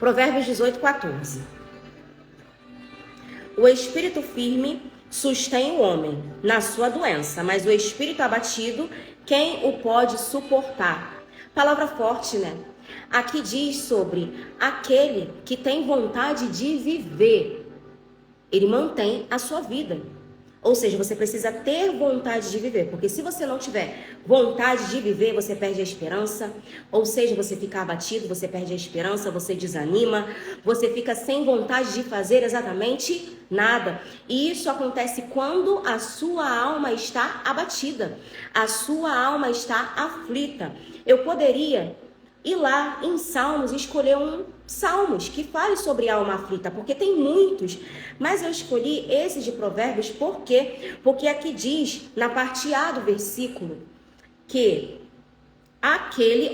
Provérbios 18:14. O espírito firme sustém o homem na sua doença, mas o espírito abatido, quem o pode suportar? Palavra forte, né? Aqui diz sobre aquele que tem vontade de viver. Ele mantém a sua vida. Ou seja, você precisa ter vontade de viver, porque se você não tiver vontade de viver, você perde a esperança, ou seja, você fica abatido, você perde a esperança, você desanima, você fica sem vontade de fazer exatamente nada. E isso acontece quando a sua alma está abatida, a sua alma está aflita. Eu poderia ir lá em Salmos, escolher um Salmos que fale sobre a alma aflita, porque tem muitos, mas eu escolhi esse de Provérbios, por quê? Porque aqui diz, na parte A do versículo, que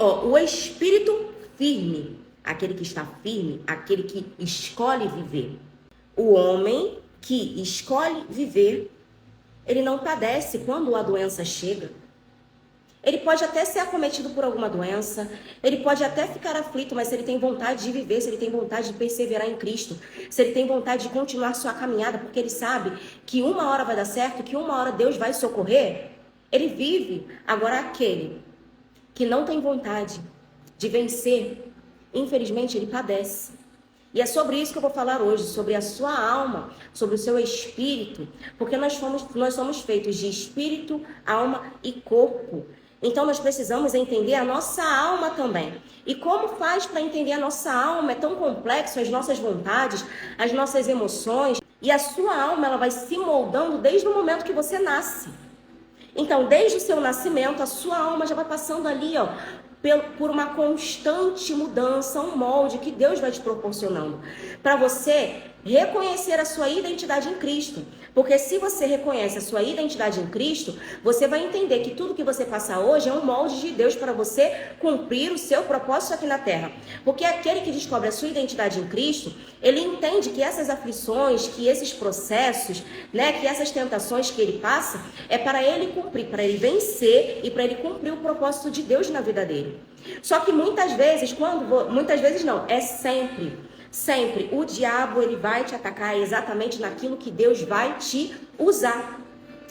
o espírito firme, aquele que está firme, aquele que escolhe viver. O homem que escolhe viver, ele não padece quando a doença chega. Ele pode até ser acometido por alguma doença, ele pode até ficar aflito, mas se ele tem vontade de viver, se ele tem vontade de perseverar em Cristo, se ele tem vontade de continuar sua caminhada, porque ele sabe que uma hora vai dar certo, que uma hora Deus vai socorrer, ele vive. Agora aquele que não tem vontade de vencer, infelizmente ele padece. E é sobre isso que eu vou falar hoje, sobre a sua alma, sobre o seu espírito, porque nós somos feitos de espírito, alma e corpo. Então nós precisamos entender a nossa alma também. E como faz para entender a nossa alma? É tão complexo, as nossas vontades, as nossas emoções. E a sua alma, ela vai se moldando desde o momento que você nasce. Então, desde o seu nascimento, a sua alma já vai passando ali, por uma constante mudança, um molde que Deus vai te proporcionando, para você reconhecer a sua identidade em Cristo. Porque se você reconhece a sua identidade em Cristo, você vai entender que tudo que você passa hoje é um molde de Deus para você cumprir o seu propósito aqui na Terra. Porque aquele que descobre a sua identidade em Cristo, ele entende que essas aflições, que esses processos, que essas tentações que ele passa, é para ele cumprir, para ele vencer e para ele cumprir o propósito de Deus na vida dele. Só que muitas vezes não, é sempre o diabo ele vai te atacar exatamente naquilo que Deus vai te usar.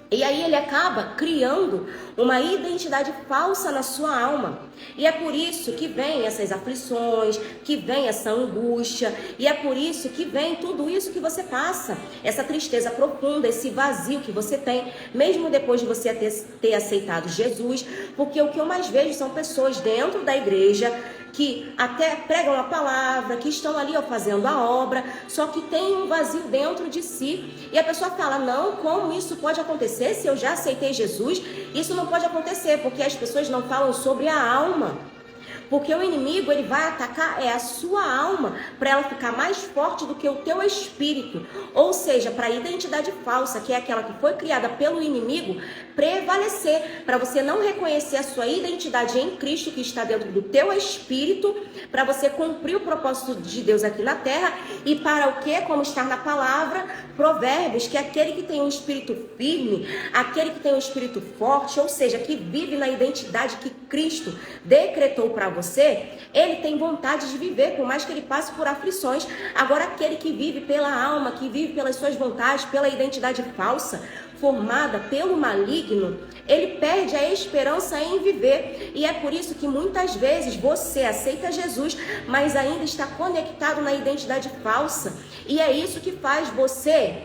E aí ele acaba criando uma identidade falsa na sua alma. E é por isso que vem essas aflições, que vem essa angústia, e é por isso que vem tudo isso que você passa, essa tristeza profunda, esse vazio que você tem, mesmo depois de você ter aceitado Jesus, porque o que eu mais vejo são pessoas dentro da igreja que até pregam a palavra, que estão ali fazendo a obra, só que tem um vazio dentro de si. E a pessoa fala, não, como isso pode acontecer se eu já aceitei Jesus? Isso não pode acontecer, porque as pessoas não falam sobre a alma. Porque o inimigo, ele vai atacar a sua alma para ela ficar mais forte do que o teu espírito. Ou seja, para a identidade falsa, que é aquela que foi criada pelo inimigo, prevalecer, para você não reconhecer a sua identidade em Cristo que está dentro do teu espírito, para você cumprir o propósito de Deus aqui na terra. E para o quê? Como está na palavra, Provérbios, que é aquele que tem um espírito firme, aquele que tem um espírito forte, ou seja, que vive na identidade que Cristo decretou para você, ele tem vontade de viver, por mais que ele passe por aflições. Agora, aquele que vive pela alma, que vive pelas suas vontades, pela identidade falsa, formada pelo maligno, ele perde a esperança em viver. E é por isso que muitas vezes você aceita Jesus, mas ainda está conectado na identidade falsa. E é isso que faz você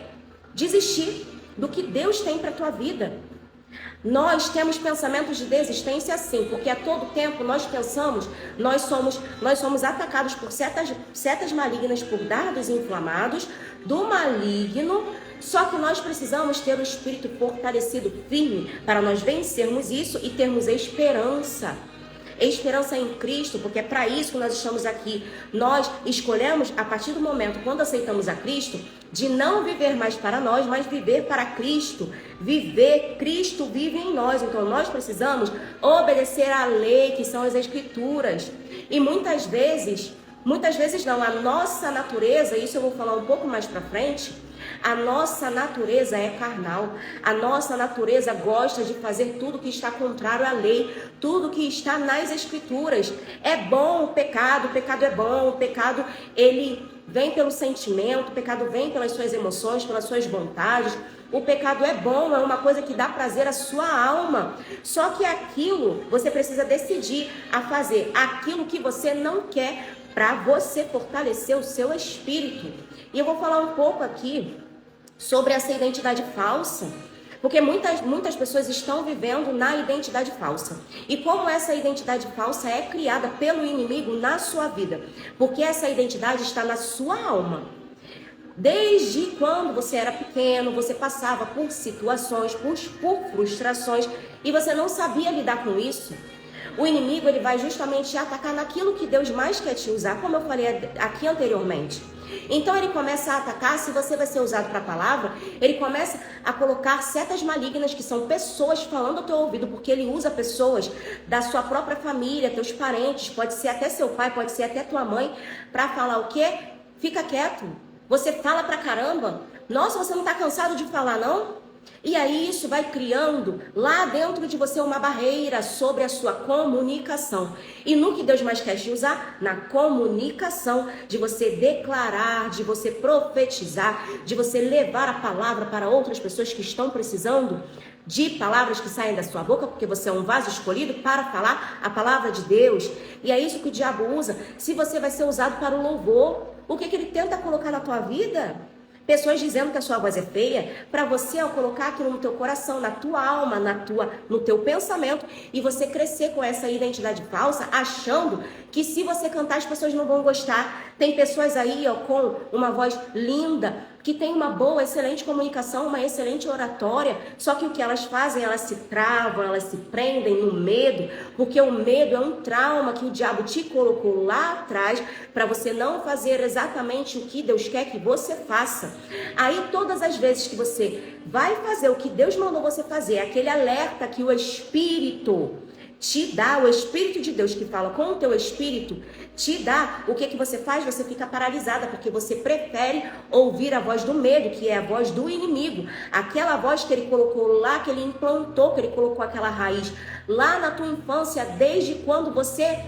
desistir do que Deus tem para a tua vida. Nós temos pensamentos de desistência sim, porque a todo tempo nós pensamos, nós somos atacados por setas malignas, por dardos inflamados do maligno, só que nós precisamos ter o espírito fortalecido, firme, para nós vencermos isso e termos esperança. Esperança em Cristo, porque é para isso que nós estamos aqui. Nós escolhemos, a partir do momento, quando aceitamos a Cristo, de não viver mais para nós, mas viver para Cristo. Viver, Cristo vive em nós. Então nós precisamos obedecer à lei, que são as Escrituras. E muitas vezes Muitas vezes não, a nossa natureza, isso eu vou falar um pouco mais pra frente, a nossa natureza é carnal, a nossa natureza gosta de fazer tudo que está contrário à lei, tudo que está nas escrituras. É bom o pecado é bom, o pecado ele vem pelo sentimento, o pecado vem pelas suas emoções, pelas suas vontades. O pecado é bom, é uma coisa que dá prazer à sua alma. Só que aquilo, você precisa decidir a fazer aquilo que você não quer para você fortalecer o seu espírito. E eu vou falar um pouco aqui sobre essa identidade falsa, porque muitas pessoas estão vivendo na identidade falsa. E como essa identidade falsa é criada pelo inimigo na sua vida, porque essa identidade está na sua alma. Desde quando você era pequeno, você passava por situações, por frustrações, e você não sabia lidar com isso. O inimigo ele vai justamente atacar naquilo que Deus mais quer te usar, como eu falei aqui anteriormente. Então ele começa a atacar, se você vai ser usado para a palavra, ele começa a colocar setas malignas, que são pessoas falando ao teu ouvido, porque ele usa pessoas da sua própria família, teus parentes, pode ser até seu pai, pode ser até tua mãe, para falar o quê? Fica quieto. Você fala pra caramba. Nossa, você não tá cansado de falar, não? E aí isso vai criando lá dentro de você uma barreira sobre a sua comunicação. E no que Deus mais quer te usar? Na comunicação, de você declarar, de você profetizar, de você levar a palavra para outras pessoas que estão precisando de palavras que saem da sua boca, porque você é um vaso escolhido para falar a palavra de Deus. E é isso que o diabo usa. Se você vai ser usado para o louvor, o que ele tenta colocar na tua vida? Pessoas dizendo que a sua voz é feia, para você ao colocar aquilo no teu coração, na tua alma, no teu pensamento, e você crescer com essa identidade falsa, achando que se você cantar as pessoas não vão gostar. Tem pessoas aí com uma voz linda, que tem uma boa, excelente comunicação, uma excelente oratória, só que o que elas fazem, elas se travam, elas se prendem no medo, porque o medo é um trauma que o diabo te colocou lá atrás, para você não fazer exatamente o que Deus quer que você faça. Aí todas as vezes que você vai fazer o que Deus mandou você fazer, aquele alerta que o Espírito te dá, o Espírito de Deus que fala com o teu espírito, te dá, o que você faz? Você fica paralisada, porque você prefere ouvir a voz do medo, que é a voz do inimigo, aquela voz que ele colocou lá, que ele implantou, que ele colocou aquela raiz lá na tua infância, desde quando você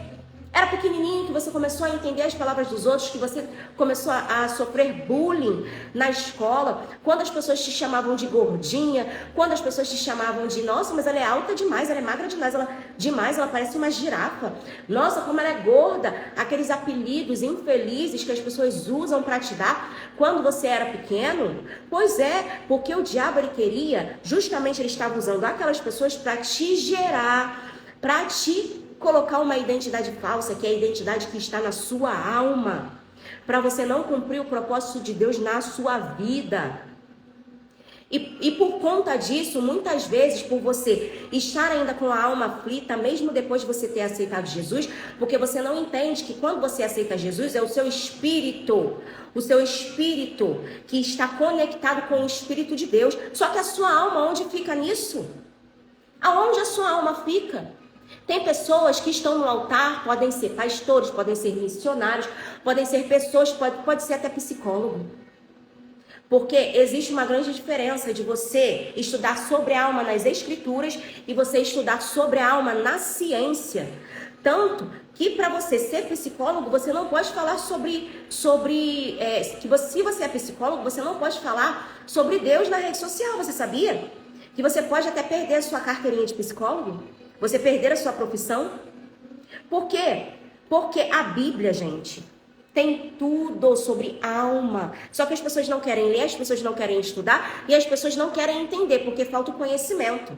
era pequenininho, que você começou a entender as palavras dos outros, que você começou a sofrer bullying na escola, quando as pessoas te chamavam de gordinha, quando as pessoas te chamavam de, nossa, mas ela é alta demais, ela é magra demais, ela parece uma girafa. Nossa, como ela é gorda. Aqueles apelidos infelizes que as pessoas usam para te dar quando você era pequeno. Pois é, porque o diabo ele queria, justamente ele estava usando aquelas pessoas para te gerar, para te colocar uma identidade falsa, que é a identidade que está na sua alma, para você não cumprir o propósito de Deus na sua vida. E por conta disso, muitas vezes, por você estar ainda com a alma aflita, mesmo depois de você ter aceitado Jesus, porque você não entende que quando você aceita Jesus, é o seu espírito que está conectado com o Espírito de Deus. Só que a sua alma, onde fica nisso? Aonde a sua alma fica? Tem pessoas que estão no altar, podem ser pastores, podem ser missionários, podem ser pessoas, pode ser até psicólogo. Porque existe uma grande diferença de você estudar sobre a alma nas escrituras e você estudar sobre a alma na ciência. Tanto que para você ser psicólogo, você não pode falar se você é psicólogo, você não pode falar sobre Deus na rede social, você sabia? Que você pode até perder a sua carteirinha de psicólogo? Você perder a sua profissão? Por quê? Porque a Bíblia, gente, tem tudo sobre alma. Só que as pessoas não querem ler, as pessoas não querem estudar e as pessoas não querem entender, porque falta o conhecimento.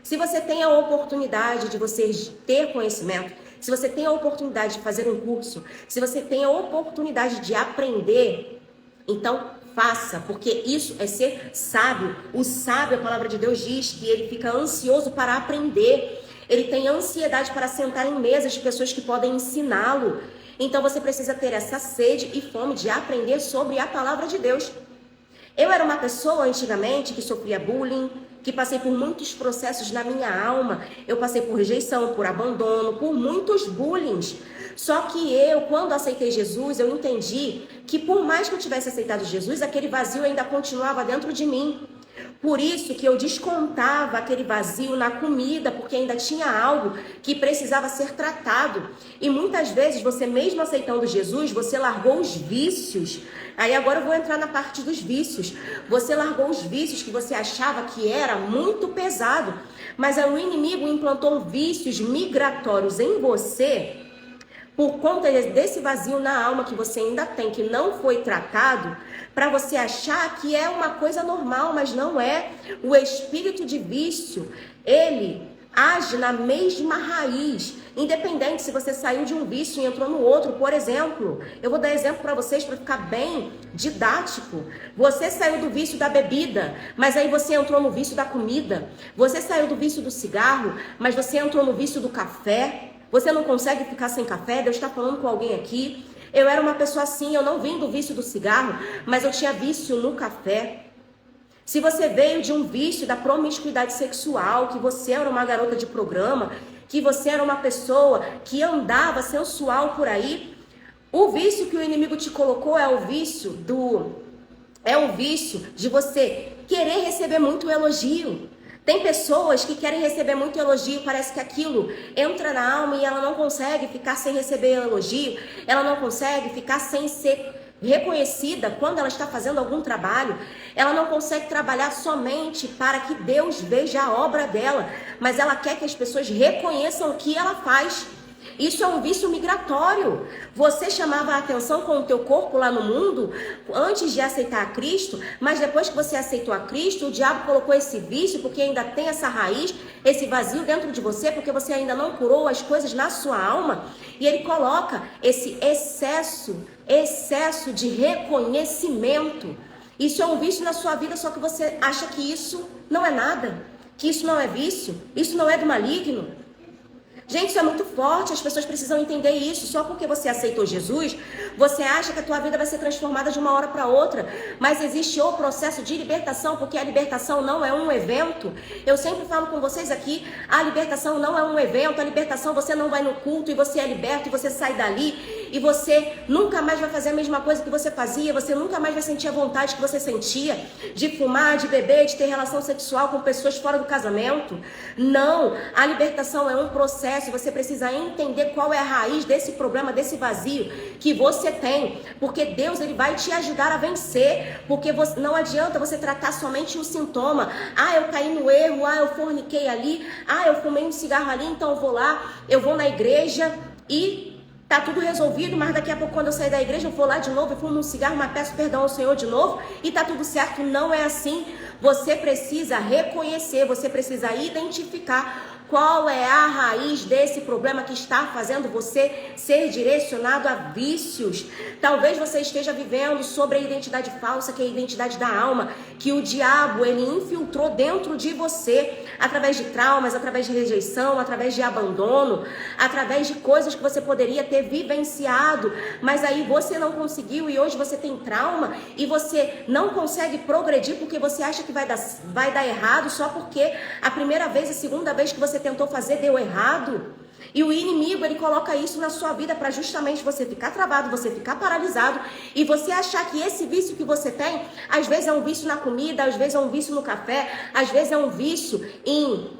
Se você tem a oportunidade de você ter conhecimento, se você tem a oportunidade de fazer um curso, se você tem a oportunidade de aprender, então faça, porque isso é ser sábio. O sábio, a palavra de Deus diz que ele fica ansioso para aprender. Ele tem ansiedade para sentar em mesas de pessoas que podem ensiná-lo. Então você precisa ter essa sede e fome de aprender sobre a palavra de Deus. Eu era uma pessoa antigamente que sofria bullying, que passei por muitos processos na minha alma. Eu passei por rejeição, por abandono, por muitos bullying. Só que eu, quando aceitei Jesus, eu entendi que por mais que eu tivesse aceitado Jesus, aquele vazio ainda continuava dentro de mim. Por isso que eu descontava aquele vazio na comida, porque ainda tinha algo que precisava ser tratado. E muitas vezes, você mesmo aceitando Jesus, você largou os vícios. Aí agora eu vou entrar na parte dos vícios. Você largou os vícios que você achava que era muito pesado, mas aí o inimigo implantou vícios migratórios em você, por conta desse vazio na alma que você ainda tem, que não foi tratado, para você achar que é uma coisa normal, mas não é. O espírito de vício, ele age na mesma raiz, independente se você saiu de um vício e entrou no outro. Por exemplo, eu vou dar exemplo para vocês para ficar bem didático. Você saiu do vício da bebida, mas aí você entrou no vício da comida. Você saiu do vício do cigarro, mas você entrou no vício do café. Você não consegue ficar sem café? Deus está falando com alguém aqui. Eu era uma pessoa assim, eu não vim do vício do cigarro, mas eu tinha vício no café. Se você veio de um vício da promiscuidade sexual, que você era uma garota de programa, que você era uma pessoa que andava sensual por aí, o vício que o inimigo te colocou é o vício de você querer receber muito elogio. Tem pessoas que querem receber muito elogio, parece que aquilo entra na alma e ela não consegue ficar sem receber elogio, ela não consegue ficar sem ser reconhecida quando ela está fazendo algum trabalho, ela não consegue trabalhar somente para que Deus veja a obra dela, mas ela quer que as pessoas reconheçam o que ela faz. Isso é um vício migratório. Você chamava a atenção com o teu corpo lá no mundo antes de aceitar a Cristo, mas depois que você aceitou a Cristo, o diabo colocou esse vício porque ainda tem essa raiz, esse vazio dentro de você, porque você ainda não curou as coisas na sua alma, e ele coloca esse excesso de reconhecimento. Isso é um vício na sua vida, só que você acha que isso não é nada, que isso não é vício, isso não é do maligno. Gente, isso é muito forte, as pessoas precisam entender isso. Só porque você aceitou Jesus, você acha que a tua vida vai ser transformada de uma hora para outra. Mas existe o processo de libertação, porque a libertação não é um evento. Eu sempre falo com vocês aqui, a libertação não é um evento. A libertação, você não vai no culto e você é liberto e você sai dali e você nunca mais vai fazer a mesma coisa que você fazia, você nunca mais vai sentir a vontade que você sentia de fumar, de beber, de ter relação sexual com pessoas fora do casamento. Não, a libertação é um processo. Você precisa entender qual é a raiz desse problema, desse vazio que você tem, porque Deus, ele vai te ajudar a vencer, porque não adianta você tratar somente o sintoma. Ah, eu caí no erro, ah, eu forniquei ali, ah, eu fumei um cigarro ali, então eu vou lá, eu vou na igreja e tá tudo resolvido, mas daqui a pouco quando eu sair da igreja eu vou lá de novo, eu fumo um cigarro, mas peço perdão ao Senhor de novo e tá tudo certo. Não é assim. Você precisa reconhecer, você precisa identificar qual é a raiz desse problema que está fazendo você ser direcionado a vícios. Talvez você esteja vivendo sobre a identidade falsa, que é a identidade da alma, que o diabo, ele infiltrou dentro de você, através de traumas, através de rejeição, através de abandono, através de coisas que você poderia ter vivenciado, mas aí você não conseguiu e hoje você tem trauma e você não consegue progredir porque você acha que vai dar errado só porque a primeira vez e segunda vez que você tentou fazer deu errado. E o inimigo, ele coloca isso na sua vida para justamente você ficar travado, você ficar paralisado e você achar que esse vício que você tem, às vezes é um vício na comida, às vezes é um vício no café, às vezes é um vício em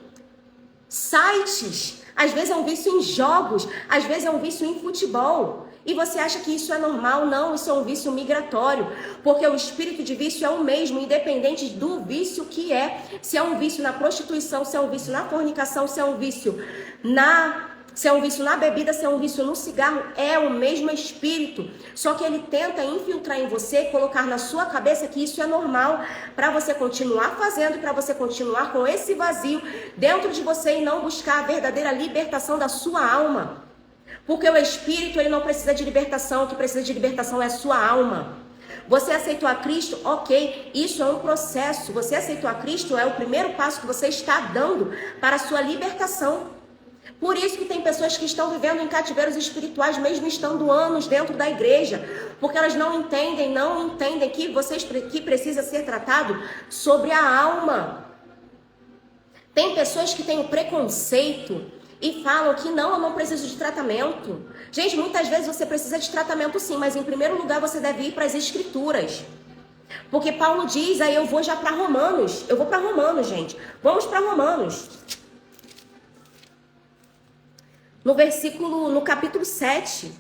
sites, às vezes é um vício em jogos, às vezes é um vício em futebol. E você acha que isso é normal? Não, isso é um vício migratório, porque o espírito de vício é o mesmo, independente do vício que é. Se é um vício na prostituição, se é um vício na fornicação, se é um vício na bebida, se é um vício no cigarro, é o mesmo espírito. Só que ele tenta infiltrar em você, colocar na sua cabeça que isso é normal, para você continuar fazendo, para você continuar com esse vazio dentro de você e não buscar a verdadeira libertação da sua alma. Porque o espírito, ele não precisa de libertação, o que precisa de libertação é a sua alma. Você aceitou a Cristo? Ok, isso é um processo. Você aceitou a Cristo é o primeiro passo que você está dando para a sua libertação. Por isso que tem pessoas que estão vivendo em cativeiros espirituais, mesmo estando anos dentro da igreja, porque elas não entendem que precisa ser tratado sobre a alma. Tem pessoas que têm o preconceito e falam que não, eu não preciso de tratamento. Gente, muitas vezes você precisa de tratamento sim, mas em primeiro lugar você deve ir para as escrituras. Porque Paulo diz, aí eu vou já para Romanos. Eu vou para Romanos, gente. Vamos para Romanos. No capítulo 7.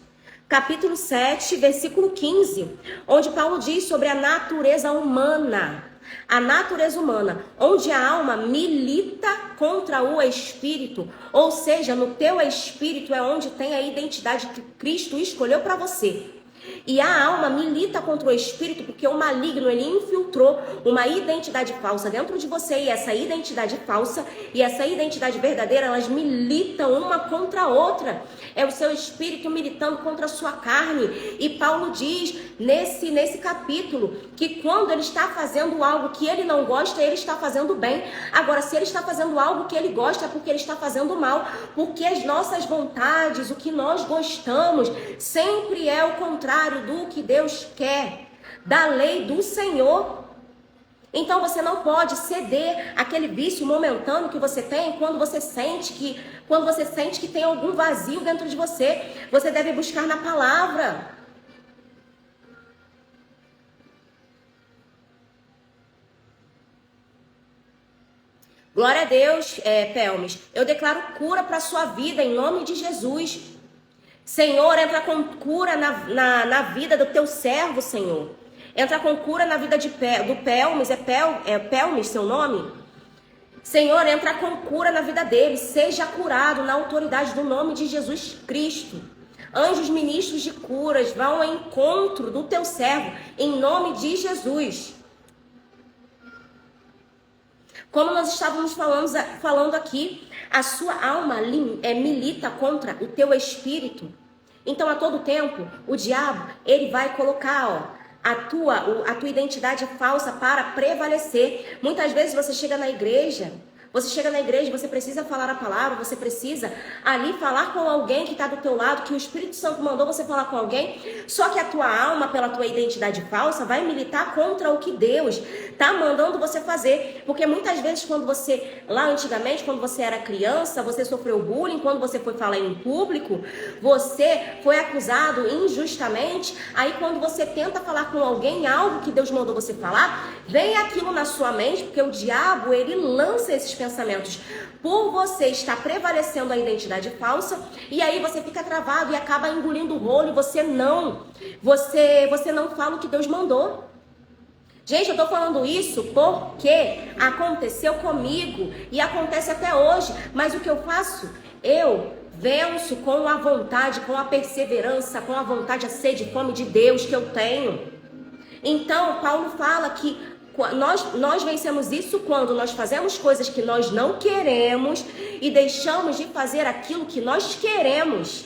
Capítulo 7, versículo 15. Onde Paulo diz sobre a natureza humana. A natureza humana, onde a alma milita contra o espírito, ou seja, no teu espírito é onde tem a identidade que Cristo escolheu para você. E a alma milita contra o espírito porque o maligno, ele infiltrou uma identidade falsa dentro de você, e essa identidade falsa e essa identidade verdadeira, elas militam uma contra a outra. É o seu espírito militando contra a sua carne. E Paulo diz nesse capítulo que quando ele está fazendo algo que ele não gosta, ele está fazendo bem. Agora, se ele está fazendo algo que ele gosta, é porque ele está fazendo mal, porque as nossas vontades, o que nós gostamos, sempre é o contrário do que Deus quer, da lei do Senhor. Então você não pode ceder aquele vício momentâneo que você tem quando você sente que tem algum vazio dentro de você. Você deve buscar na palavra. Glória a Deus, Pelmes. Eu declaro cura para a sua vida em nome de Jesus. Senhor, entra com cura na vida do teu servo, Senhor. Entra com cura na vida do Pelmes. É Pelmes seu nome? Senhor, entra com cura na vida dele. Seja curado na autoridade do nome de Jesus Cristo. Anjos ministros de curas vão ao encontro do teu servo em nome de Jesus. Como nós estávamos falando aqui, a sua alma milita contra o teu espírito. Então, a todo tempo, o diabo, ele vai colocar, a tua identidade falsa para prevalecer. Muitas vezes você chega na igreja, você precisa falar a palavra, você precisa ali falar com alguém que está do teu lado, que o Espírito Santo mandou você falar com alguém, só que a tua alma, pela tua identidade falsa, vai militar contra o que Deus está mandando você fazer. Porque muitas vezes lá antigamente, quando você era criança, você sofreu bullying, quando você foi falar em público, você foi acusado injustamente, aí quando você tenta falar com alguém algo que Deus mandou você falar, vem aquilo na sua mente, porque o diabo, ele lança esses pensamentos por você estar prevalecendo a identidade falsa, e aí você fica travado e acaba engolindo o rolo e você não fala o que Deus mandou. Gente, eu tô falando isso porque aconteceu comigo e acontece até hoje, mas o que eu faço? Eu venço com a vontade, com a perseverança, com a vontade, a sede e fome de Deus que eu tenho. Então, Paulo fala que nós vencemos isso quando nós fazemos coisas que nós não queremos e deixamos de fazer aquilo que nós queremos.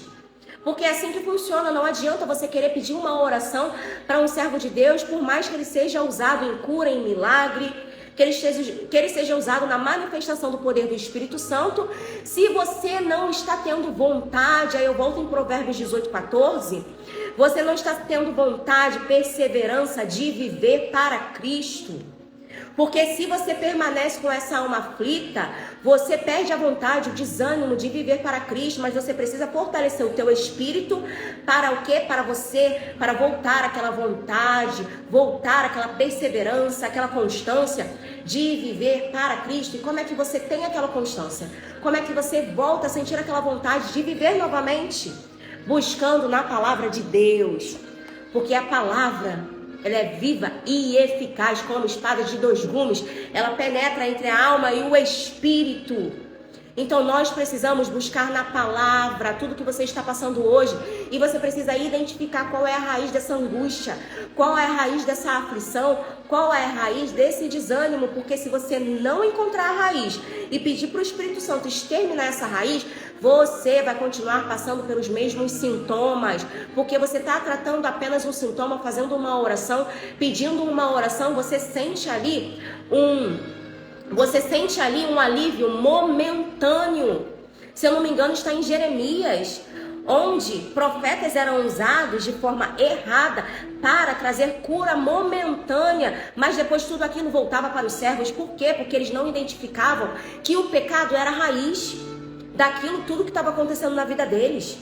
Porque é assim que funciona. Não adianta você querer pedir uma oração para um servo de Deus, por mais que ele seja usado em cura, em milagre, que ele seja usado na manifestação do poder do Espírito Santo, se você não está tendo vontade. Aí eu volto em Provérbios 18:14, você não está tendo vontade, perseverança de viver para Cristo. Porque se você permanece com essa alma aflita, você perde a vontade, o desânimo de viver para Cristo, mas você precisa fortalecer o teu espírito para o quê? Para voltar àquela vontade, voltar àquela perseverança, aquela constância de viver para Cristo. E como é que você tem aquela constância? Como é que você volta a sentir aquela vontade de viver novamente? Buscando na palavra de Deus, porque a palavra, ela é viva e eficaz como espada de 2 gumes. Ela penetra entre a alma e o espírito. Então nós precisamos buscar na palavra tudo que você está passando hoje. E você precisa identificar qual é a raiz dessa angústia, qual é a raiz dessa aflição, qual é a raiz desse desânimo. Porque se você não encontrar a raiz e pedir para o Espírito Santo exterminar essa raiz, você vai continuar passando pelos mesmos sintomas, porque você está tratando apenas um sintoma, fazendo uma oração, pedindo uma oração, você sente ali um alívio momentâneo. Se eu não me engano, está em Jeremias, onde profetas eram usados de forma errada para trazer cura momentânea, mas depois tudo aquilo voltava para os servos. Por quê? Porque eles não identificavam que o pecado era a raiz daquilo tudo que estava acontecendo na vida deles.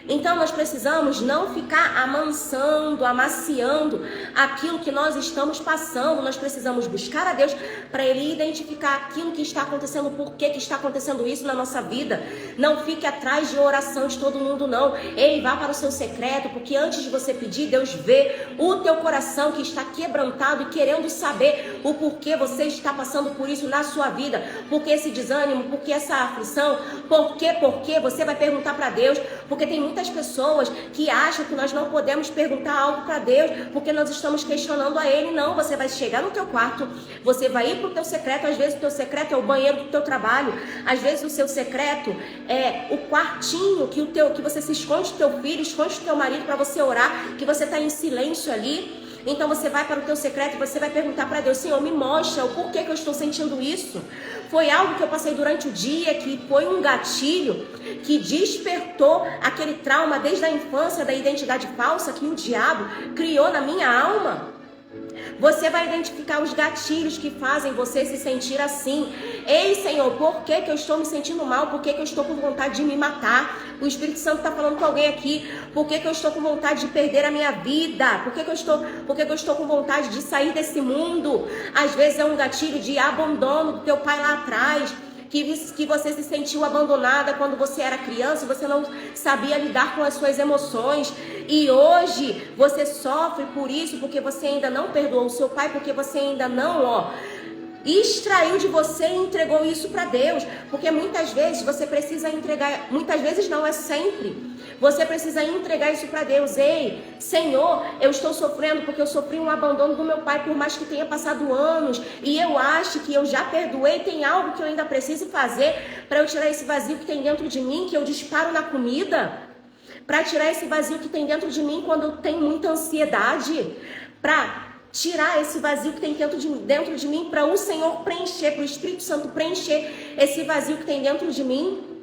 Então nós precisamos não ficar amansando, amaciando aquilo que nós estamos passando. Nós precisamos buscar a Deus para Ele identificar aquilo que está acontecendo, por que está acontecendo isso na nossa vida. Não fique atrás de oração de todo mundo, não. Ele vá para o seu secreto, porque antes de você pedir, Deus vê o teu coração que está quebrantado e querendo saber o porquê você está passando por isso na sua vida. Por que esse desânimo, por que essa aflição, por que você vai perguntar para Deus, porque tem muitas pessoas que acham que nós não podemos perguntar algo para Deus porque nós estamos questionando a Ele. Não, você vai chegar no teu quarto, você vai ir para o teu secreto. Às vezes o teu secreto é o banheiro do teu trabalho, às vezes o seu secreto é o quartinho que você se esconde do teu filho, esconde do teu marido para você orar, que você está em silêncio ali. Então você vai para o teu secreto e você vai perguntar para Deus: Senhor, me mostra o porquê que eu estou sentindo isso. Foi algo que eu passei durante o dia, que foi um gatilho que despertou aquele trauma desde a infância da identidade falsa que o diabo criou na minha alma. Você vai identificar os gatilhos que fazem você se sentir assim. Ei, Senhor, por que eu estou me sentindo mal? Por que eu estou com vontade de me matar? O Espírito Santo está falando com alguém aqui. Por que eu estou com vontade de perder a minha vida? Por que eu estou com vontade de sair desse mundo? Às vezes é um gatilho de abandono do teu pai lá atrás. Que você se sentiu abandonada quando você era criança, você não sabia lidar com as suas emoções. E hoje você sofre por isso, porque você ainda não perdoou o seu pai, porque você ainda não, extraiu de você e entregou isso para Deus. Porque muitas vezes você precisa entregar, muitas vezes não, é sempre. Você precisa entregar isso para Deus. Ei, Senhor, eu estou sofrendo porque eu sofri um abandono do meu pai, por mais que tenha passado anos, e eu acho que eu já perdoei. Tem algo que eu ainda preciso fazer para eu tirar esse vazio que tem dentro de mim, que eu disparo na comida, para tirar esse vazio que tem dentro de mim quando eu tenho muita ansiedade, para tirar esse vazio que tem dentro de mim, para o Senhor preencher, para o Espírito Santo preencher esse vazio que tem dentro de mim.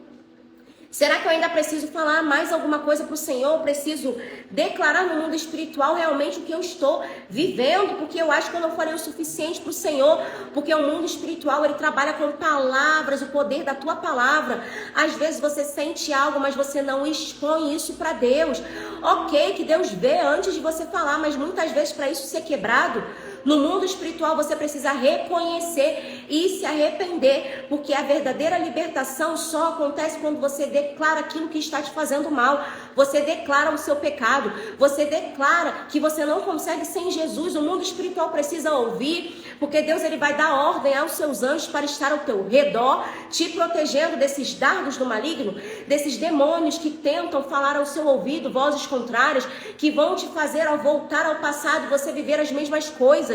Será que eu ainda preciso falar mais alguma coisa para o Senhor? Eu preciso declarar no mundo espiritual realmente o que eu estou vivendo? Porque eu acho que eu não falei o suficiente para o Senhor. Porque o mundo espiritual, ele trabalha com palavras, o poder da tua palavra. Às vezes você sente algo, mas você não expõe isso para Deus. Ok, que Deus vê antes de você falar, mas muitas vezes para isso ser quebrado, no mundo espiritual você precisa reconhecer e se arrepender, porque a verdadeira libertação só acontece quando você declara aquilo que está te fazendo mal. Você declara o seu pecado, você declara que você não consegue sem Jesus. O mundo espiritual precisa ouvir, porque Deus, ele vai dar ordem aos seus anjos para estar ao teu redor, te protegendo desses dardos do maligno, desses demônios que tentam falar ao seu ouvido vozes contrárias, que vão te fazer ao voltar ao passado você viver as mesmas coisas.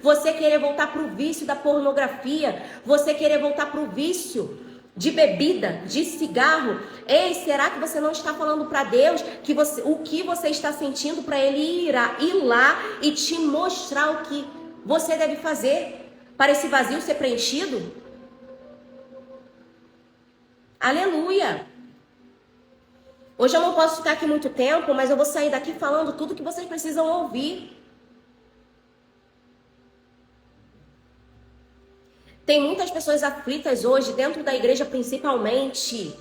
Você querer voltar para o vício da pornografia, você querer voltar para o vício de bebida, de cigarro. Ei, será que você não está falando para Deus o que você está sentindo, para Ele ir lá e te mostrar o que você deve fazer para esse vazio ser preenchido? Aleluia! Hoje eu não posso ficar aqui muito tempo, mas eu vou sair daqui falando tudo que vocês precisam ouvir. Tem muitas pessoas aflitas hoje, dentro da igreja principalmente.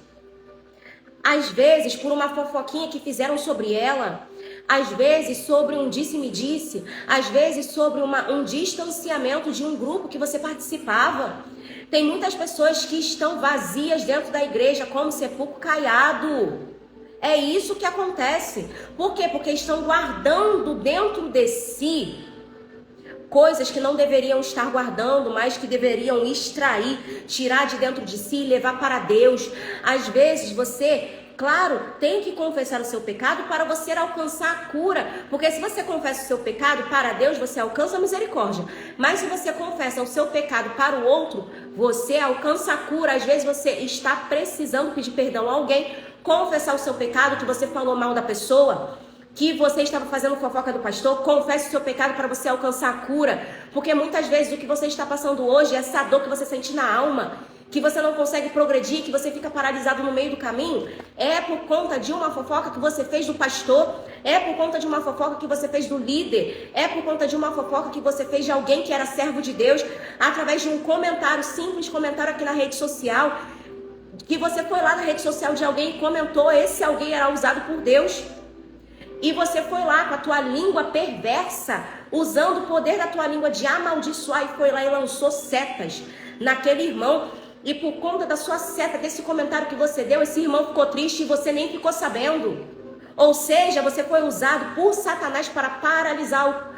Às vezes por uma fofoquinha que fizeram sobre ela, às vezes sobre um disse-me-disse, às vezes sobre um distanciamento de um grupo que você participava. Tem muitas pessoas que estão vazias dentro da igreja, como sepulcro caiado. É isso que acontece. Por quê? Porque estão guardando dentro de si coisas que não deveriam estar guardando, mas que deveriam extrair, tirar de dentro de si e levar para Deus. Às vezes você, claro, tem que confessar o seu pecado para você alcançar a cura. Porque se você confessa o seu pecado para Deus, você alcança a misericórdia. Mas se você confessa o seu pecado para o outro, você alcança a cura. Às vezes você está precisando pedir perdão a alguém, confessar o seu pecado, que você falou mal da pessoa, que você estava fazendo fofoca do pastor. Confesse o seu pecado para você alcançar a cura. Porque muitas vezes o que você está passando hoje, essa dor que você sente na alma, que você não consegue progredir, que você fica paralisado no meio do caminho, é por conta de uma fofoca que você fez do pastor, é por conta de uma fofoca que você fez do líder, é por conta de uma fofoca que você fez de alguém que era servo de Deus, através de um comentário, simples comentário aqui na rede social, que você foi lá na rede social de alguém e comentou, esse alguém era usado por Deus, e você foi lá com a tua língua perversa, usando o poder da tua língua de amaldiçoar, e foi lá e lançou setas naquele irmão, e por conta da sua seta, desse comentário que você deu, esse irmão ficou triste e você nem ficou sabendo. Ou seja, você foi usado por Satanás para paralisar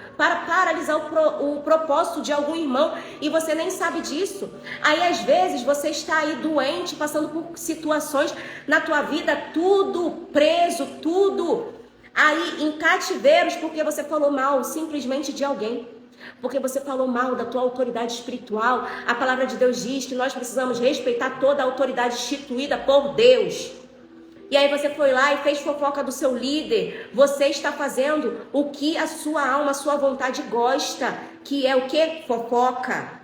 o propósito de algum irmão e você nem sabe disso. Aí às vezes você está aí doente, passando por situações na tua vida, tudo preso, tudo aí em cativeiros, porque você falou mal simplesmente de alguém. Porque você falou mal da tua autoridade espiritual. A palavra de Deus diz que nós precisamos respeitar toda a autoridade instituída por Deus. E aí você foi lá e fez fofoca do seu líder. Você está fazendo o que a sua alma, a sua vontade gosta. Que é o que? Fofoca.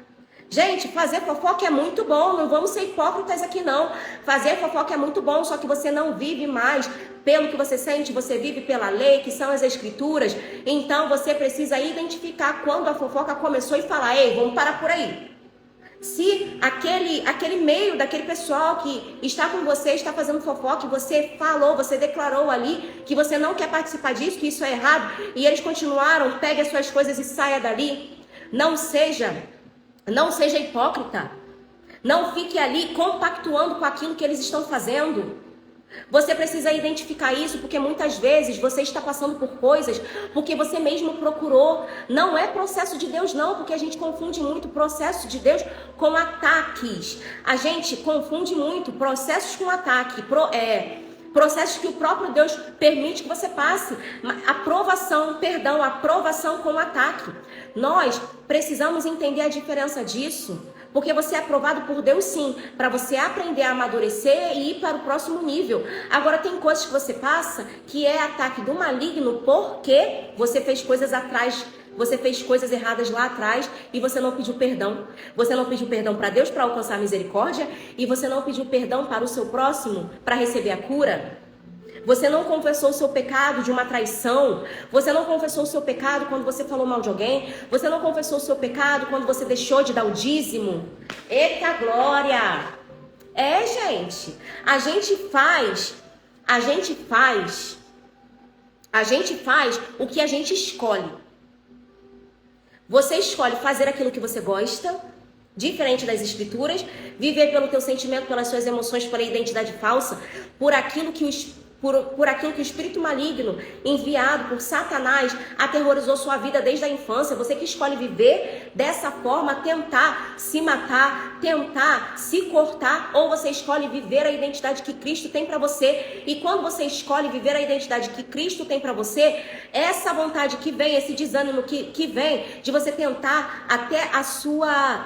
Gente, fazer fofoca é muito bom. Não vamos ser hipócritas aqui não. Fazer fofoca é muito bom, só que você não vive mais pelo que você sente, você vive pela lei, que são as escrituras. Então você precisa identificar quando a fofoca começou e falar, ei, vamos parar por aí. Se aquele meio daquele pessoal que está com você, está fazendo fofoca, e você falou, você declarou ali que você não quer participar disso, que isso é errado, e eles continuaram, pegue as suas coisas e saia dali. Não seja hipócrita. Não fique ali compactuando com aquilo que eles estão fazendo. Você precisa identificar isso, porque muitas vezes você está passando por coisas porque você mesmo procurou. Não é processo de Deus não, porque a gente confunde muito processo de Deus com ataques. A gente confunde muito processos com ataque, processos que o próprio Deus permite que você passe. Aprovação com ataque. Nós precisamos entender a diferença disso. Porque você é aprovado por Deus sim, para você aprender a amadurecer e ir para o próximo nível. Agora tem coisas que você passa que é ataque do maligno porque você fez coisas atrás, você fez coisas erradas lá atrás e você não pediu perdão. Você não pediu perdão para Deus para alcançar a misericórdia e você não pediu perdão para o seu próximo para receber a cura. Você não confessou o seu pecado de uma traição. Você não confessou o seu pecado quando você falou mal de alguém. Você não confessou o seu pecado quando você deixou de dar o dízimo. Eita glória! É, gente. A gente faz o que a gente escolhe. Você escolhe fazer aquilo que você gosta, diferente das escrituras, viver pelo teu sentimento, pelas suas emoções, pela identidade falsa, por aquilo que o espírito maligno enviado por Satanás aterrorizou sua vida desde a infância. Você que escolhe viver dessa forma, tentar se matar, tentar se cortar, ou você escolhe viver a identidade que Cristo tem para você. E quando você escolhe viver a identidade que Cristo tem para você, essa vontade que vem, esse desânimo que vem de você tentar até a sua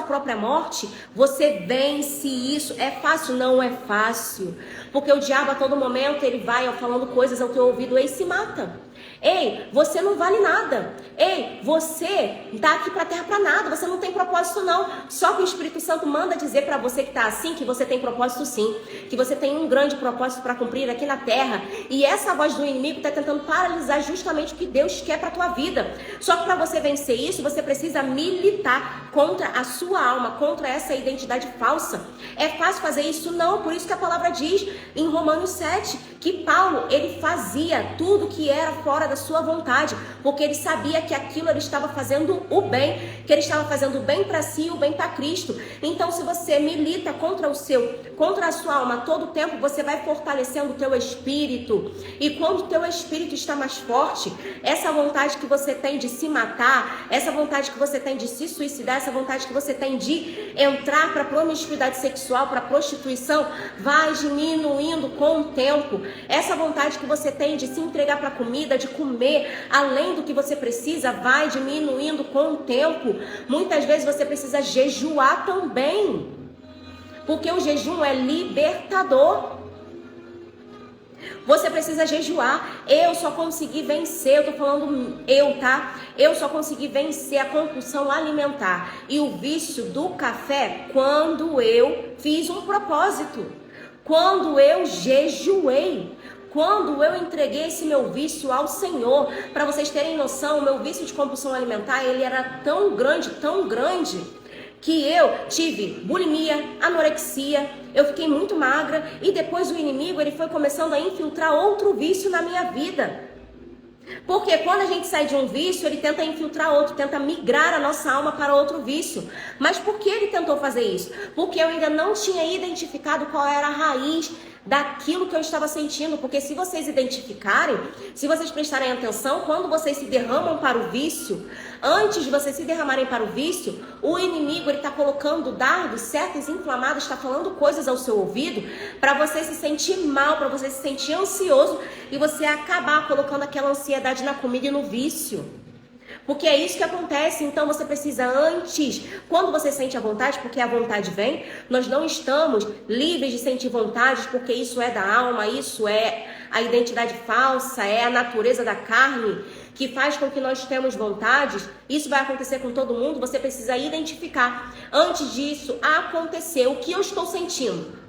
própria morte, você vence isso. É fácil? Não é fácil. Porque o diabo a todo momento ele vai falando coisas ao teu ouvido e se mata. Ei, você não vale nada. Ei, você tá aqui pra terra pra nada. Você não tem propósito não. Só que o Espírito Santo manda dizer pra você que tá assim, que você tem propósito sim. Que você tem um grande propósito pra cumprir aqui na terra. E essa voz do inimigo tá tentando paralisar justamente o que Deus quer pra tua vida. Só que pra você vencer isso, você precisa militar contra a sua alma, contra essa identidade falsa. É fácil fazer isso? Não. Por isso que a palavra diz em Romanos 7, que Paulo, ele fazia tudo que era fora da sua vontade, porque ele sabia que aquilo ele estava fazendo o bem, que ele estava fazendo o bem para si e o bem para Cristo. Então, se você milita contra a sua alma todo o tempo, você vai fortalecendo o teu espírito. E quando o teu espírito está mais forte, essa vontade que você tem de se matar, essa vontade que você tem de se suicidar, essa vontade que você tem de entrar para promiscuidade sexual, para prostituição, vai diminuindo com o tempo. Essa vontade que você tem de se entregar para comida, de comer além do que você precisa, vai diminuindo com o tempo. Muitas vezes você precisa jejuar também, porque o jejum é libertador. Você precisa jejuar. Eu só consegui vencer, eu tô falando eu, tá? Eu só consegui vencer a compulsão alimentar e o vício do café quando eu fiz um propósito. Quando eu jejuei. Quando eu entreguei esse meu vício ao Senhor. Para vocês terem noção, o meu vício de compulsão alimentar, ele era tão grande, que eu tive bulimia, anorexia, eu fiquei muito magra e depois o inimigo ele foi começando a infiltrar outro vício na minha vida. Porque quando a gente sai de um vício, ele tenta infiltrar outro, tenta migrar a nossa alma para outro vício. Mas por que ele tentou fazer isso? Porque eu ainda não tinha identificado qual era a raiz daquilo que eu estava sentindo. Porque se vocês identificarem, se vocês prestarem atenção, quando vocês se derramam para o vício, antes de vocês se derramarem para o vício, o inimigo ele está colocando dardos certos inflamados, está falando coisas ao seu ouvido para você se sentir mal, para você se sentir ansioso e você acabar colocando aquela ansiedade na comida e no vício. Porque é isso que acontece. Então você precisa antes, quando você sente a vontade, porque a vontade vem, nós não estamos livres de sentir vontades, porque isso é da alma, isso é a identidade falsa, é a natureza da carne que faz com que nós tenhamos vontades. Isso vai acontecer com todo mundo. Você precisa identificar antes disso acontecer o que eu estou sentindo.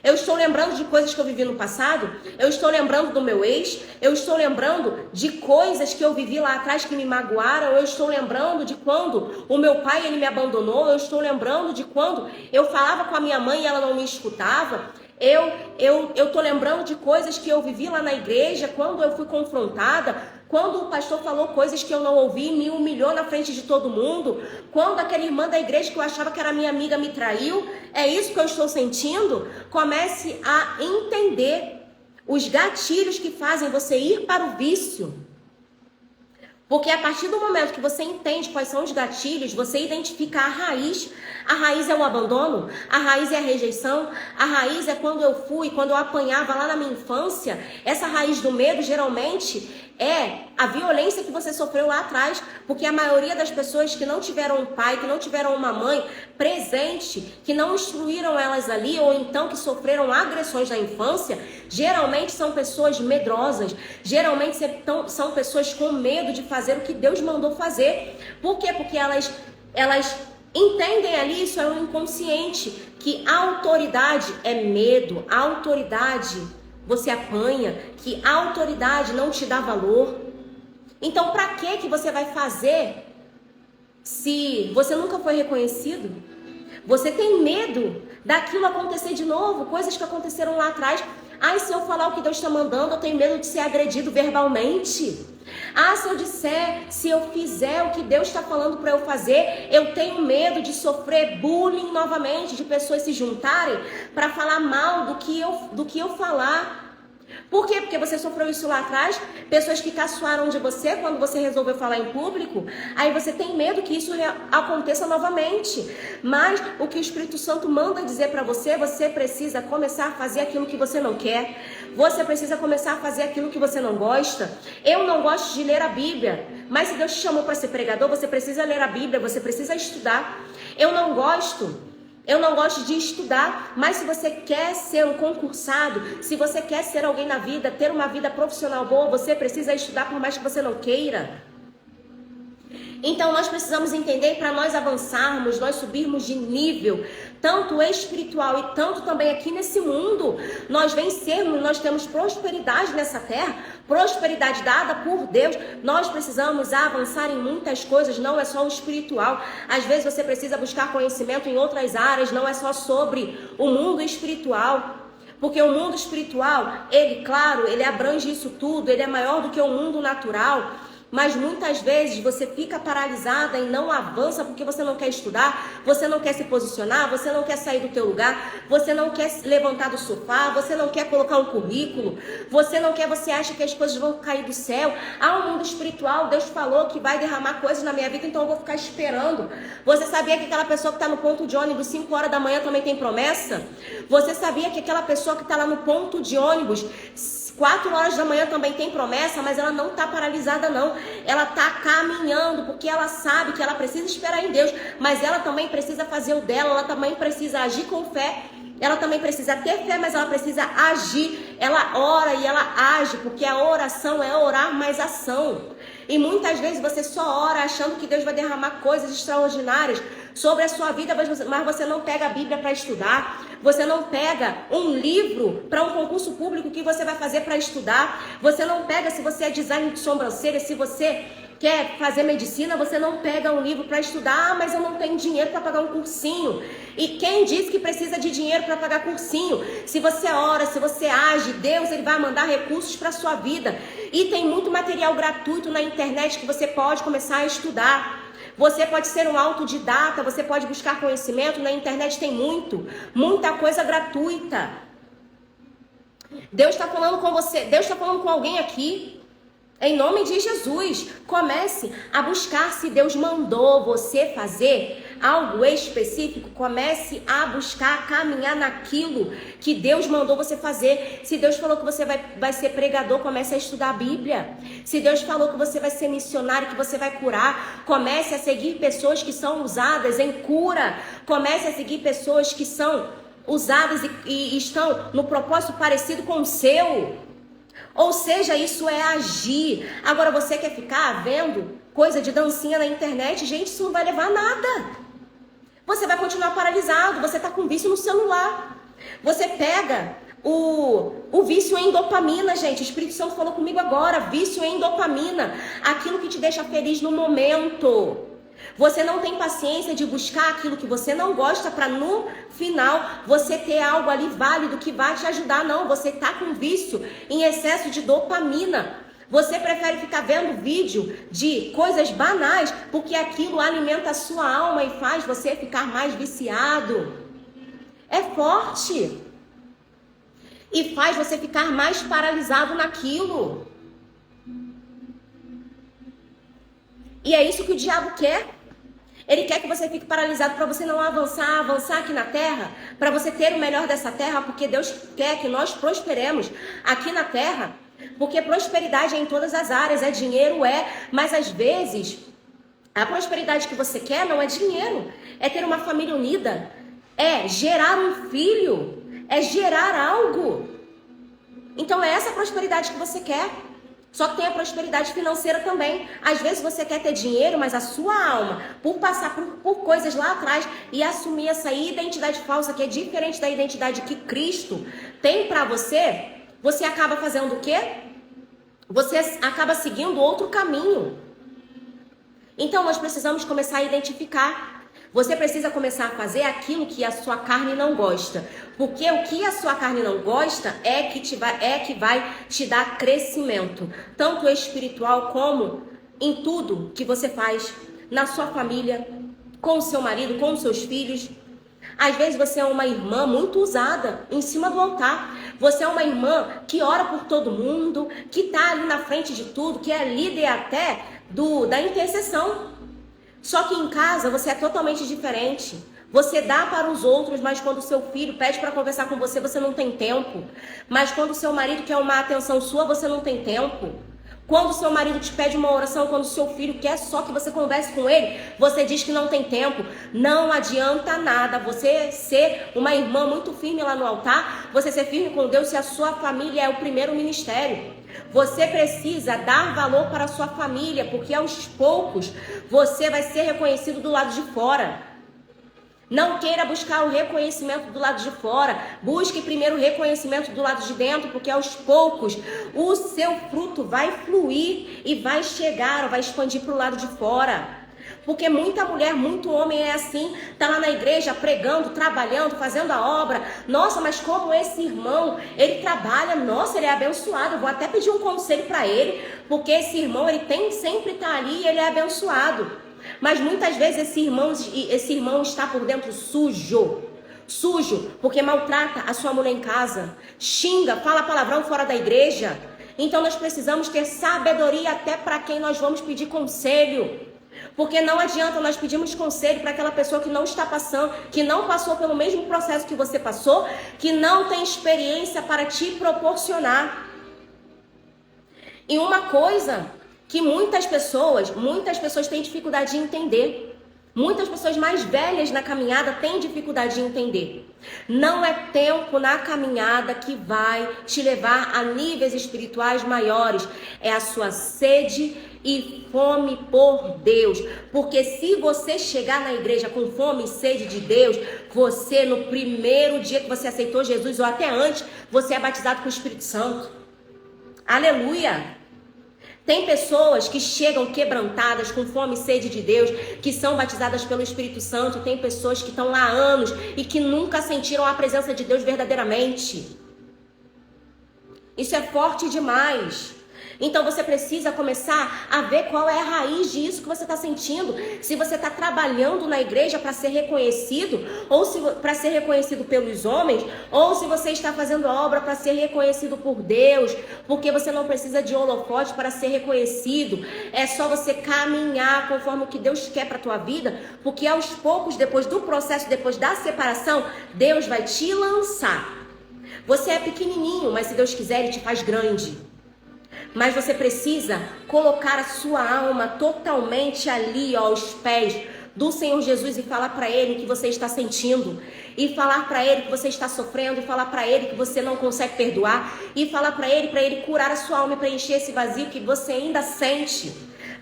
Eu estou lembrando de coisas que eu vivi no passado, eu estou lembrando do meu ex, eu estou lembrando de coisas que eu vivi lá atrás que me magoaram, eu estou lembrando de quando o meu pai ele me abandonou, eu estou lembrando de quando eu falava com a minha mãe e ela não me escutava. Eu tô lembrando de coisas que eu vivi lá na igreja, quando eu fui confrontada, quando o pastor falou coisas que eu não ouvi, me humilhou na frente de todo mundo, quando aquela irmã da igreja que eu achava que era minha amiga me traiu. É isso que eu estou sentindo? Comece a entender os gatilhos que fazem você ir para o vício. Porque a partir do momento que você entende quais são os gatilhos, você identifica a raiz. A raiz é o abandono, a raiz é a rejeição, a raiz é quando eu apanhava lá na minha infância. Essa raiz do medo geralmente é a violência que você sofreu lá atrás. Porque a maioria das pessoas que não tiveram um pai, que não tiveram uma mãe presente, que não instruíram elas ali, ou então que sofreram agressões na infância, geralmente são pessoas medrosas, geralmente são pessoas com medo de fazer o que Deus mandou fazer. Por quê? Porque elas entendem ali, isso é um inconsciente, que a autoridade é medo, a autoridade você apanha, que a autoridade não te dá valor. Então, para que você vai fazer se você nunca foi reconhecido? Você tem medo daquilo acontecer de novo, coisas que aconteceram lá atrás. Ai, se eu falar o que Deus está mandando, eu tenho medo de ser agredido verbalmente. Ah, se eu fizer o que Deus está falando para eu fazer, eu tenho medo de sofrer bullying novamente, de pessoas se juntarem para falar mal do que eu falar. Por quê? Porque você sofreu isso lá atrás, pessoas que caçoaram de você quando você resolveu falar em público, aí você tem medo que isso aconteça novamente. Mas o que o Espírito Santo manda dizer para você, você precisa começar a fazer aquilo que você não quer, você precisa começar a fazer aquilo que você não gosta. Eu não gosto de ler a Bíblia, mas se Deus te chamou para ser pregador, você precisa ler a Bíblia, você precisa estudar. Eu não gosto de estudar, mas se você quer ser um concursado, se você quer ser alguém na vida, ter uma vida profissional boa, você precisa estudar por mais que você não queira. Então nós precisamos entender, para nós avançarmos, nós subirmos de nível, tanto espiritual e tanto também aqui nesse mundo, nós vencermos, nós temos prosperidade nessa terra, prosperidade dada por Deus. Nós precisamos avançar em muitas coisas, não é só o espiritual. Às vezes você precisa buscar conhecimento em outras áreas, não é só sobre o mundo espiritual. Porque o mundo espiritual, ele abrange isso tudo, ele é maior do que o mundo natural. Mas muitas vezes você fica paralisada e não avança porque você não quer estudar, você não quer se posicionar, você não quer sair do teu lugar, você não quer se levantar do sofá, você não quer colocar um currículo, você acha que as coisas vão cair do céu. O mundo espiritual, Deus falou que vai derramar coisas na minha vida, então eu vou ficar esperando. Você sabia que aquela pessoa que está no ponto de ônibus 5 horas da manhã também tem promessa? Você sabia que aquela pessoa que está lá no ponto de ônibus 4 horas da manhã também tem promessa, mas ela não está paralisada não. Ela está caminhando, porque ela sabe que ela precisa esperar em Deus, mas ela também precisa fazer o dela, ela também precisa agir com fé, ela também precisa ter fé, mas ela precisa agir. ela ora e ela age, porque a oração é orar mais ação. E muitas vezes você só ora achando que Deus vai derramar coisas extraordinárias sobre a sua vida, mas você não pega a Bíblia para estudar, você não pega um livro para um concurso público que você vai fazer para estudar, você não pega, se você é design de sobrancelha, se você quer fazer medicina, você não pega um livro para estudar, mas eu não tenho dinheiro para pagar um cursinho. E quem disse que precisa de dinheiro para pagar cursinho? Se você ora, se você age, Deus ele vai mandar recursos para a sua vida. E tem muito material gratuito na internet que você pode começar a estudar. Você pode ser um autodidata, você pode buscar conhecimento, na internet tem muita coisa gratuita. Deus está falando com você, Deus está falando com alguém aqui. Em nome de Jesus, comece a buscar. Se Deus mandou você fazer algo específico, comece a buscar caminhar naquilo que Deus mandou você fazer. Se Deus falou que você vai ser pregador, comece a estudar a Bíblia. Se Deus falou que você vai ser missionário, que você vai curar, comece a seguir pessoas que são usadas em cura. Comece a seguir pessoas que são usadas e estão no propósito parecido com o seu. Ou seja, isso é agir. Agora você quer ficar vendo coisa de dancinha na internet? Gente, isso não vai levar a nada. Você vai continuar paralisado, você está com vício no celular. Você pega o vício em dopamina, gente. O Espírito Santo falou comigo agora, vício em dopamina. Aquilo que te deixa feliz no momento. Você não tem paciência de buscar aquilo que você não gosta para no final você ter algo ali válido que vai te ajudar. Não, você tá com vício em excesso de dopamina. Você prefere ficar vendo vídeo de coisas banais porque aquilo alimenta a sua alma e faz você ficar mais viciado. É forte. E faz você ficar mais paralisado naquilo. E é isso que o diabo quer. Ele quer que você fique paralisado para você não avançar aqui na terra, para você ter o melhor dessa terra, porque Deus quer que nós prosperemos aqui na terra, porque prosperidade é em todas as áreas, é dinheiro, mas às vezes a prosperidade que você quer não é dinheiro, é ter uma família unida, é gerar um filho, é gerar algo. Então é essa prosperidade que você quer. Só que tem a prosperidade financeira também. Às vezes você quer ter dinheiro, mas a sua alma, por passar por coisas lá atrás e assumir essa identidade falsa que é diferente da identidade que Cristo tem para você, você acaba fazendo o quê? Você acaba seguindo outro caminho. Então nós precisamos começar a identificar. Você precisa começar a fazer aquilo que a sua carne não gosta. Porque o que a sua carne não gosta é que vai te dar crescimento. Tanto espiritual como em tudo que você faz. Na sua família, com o seu marido, com os seus filhos. Às vezes você é uma irmã muito usada em cima do altar. Você é uma irmã que ora por todo mundo, que está ali na frente de tudo, que é líder até da intercessão. Só que em casa você é totalmente diferente. Você dá para os outros, mas quando o seu filho pede para conversar com você, você não tem tempo. Mas quando o seu marido quer uma atenção sua, você não tem tempo. Quando o seu marido te pede uma oração, quando o seu filho quer só que você converse com ele, você diz que não tem tempo. Não adianta nada você ser uma irmã muito firme lá no altar, você ser firme com Deus se a sua família é o primeiro ministério. Você precisa dar valor para a sua família, porque aos poucos você vai ser reconhecido do lado de fora. Não queira buscar o reconhecimento do lado de fora. Busque primeiro o reconhecimento do lado de dentro, porque aos poucos o seu fruto vai fluir e vai chegar, vai expandir para o lado de fora. Porque muita mulher, muito homem é assim, tá lá na igreja pregando, trabalhando, fazendo a obra. Nossa, mas como esse irmão, ele trabalha, nossa, ele é abençoado. Eu vou até pedir um conselho para ele, porque esse irmão, ele tem sempre estar ali e ele é abençoado. Mas muitas vezes esse irmão está por dentro sujo, porque maltrata a sua mulher em casa, xinga, fala palavrão fora da igreja. Então nós precisamos ter sabedoria até para quem nós vamos pedir conselho. Porque não adianta nós pedirmos conselho para aquela pessoa que não está passando, que não passou pelo mesmo processo que você passou, que não tem experiência para te proporcionar. E uma coisa que muitas pessoas têm dificuldade de entender. Muitas pessoas mais velhas na caminhada têm dificuldade de entender. Não é tempo na caminhada que vai te levar a níveis espirituais maiores. É a sua sede e fome por Deus. Porque se você chegar na igreja com fome e sede de Deus, você no primeiro dia que você aceitou Jesus, ou até antes, você é batizado com o Espírito Santo. Aleluia! Tem pessoas que chegam quebrantadas, com fome e sede de Deus, que são batizadas pelo Espírito Santo. Tem pessoas que estão lá há anos e que nunca sentiram a presença de Deus verdadeiramente. Isso é forte demais. Então você precisa começar a ver qual é a raiz disso que você está sentindo. Se você está trabalhando na igreja para ser reconhecido, ou se para ser reconhecido pelos homens, ou se você está fazendo a obra para ser reconhecido por Deus, porque você não precisa de holofote para ser reconhecido. É só você caminhar conforme o que Deus quer para a tua vida, porque aos poucos, depois do processo, depois da separação, Deus vai te lançar. Você é pequenininho, mas se Deus quiser, Ele te faz grande. Mas você precisa colocar a sua alma totalmente ali, ó, aos pés do Senhor Jesus, e falar para Ele o que você está sentindo, e falar para Ele que você está sofrendo, e falar para Ele que você não consegue perdoar, e falar para Ele curar a sua alma e preencher esse vazio que você ainda sente,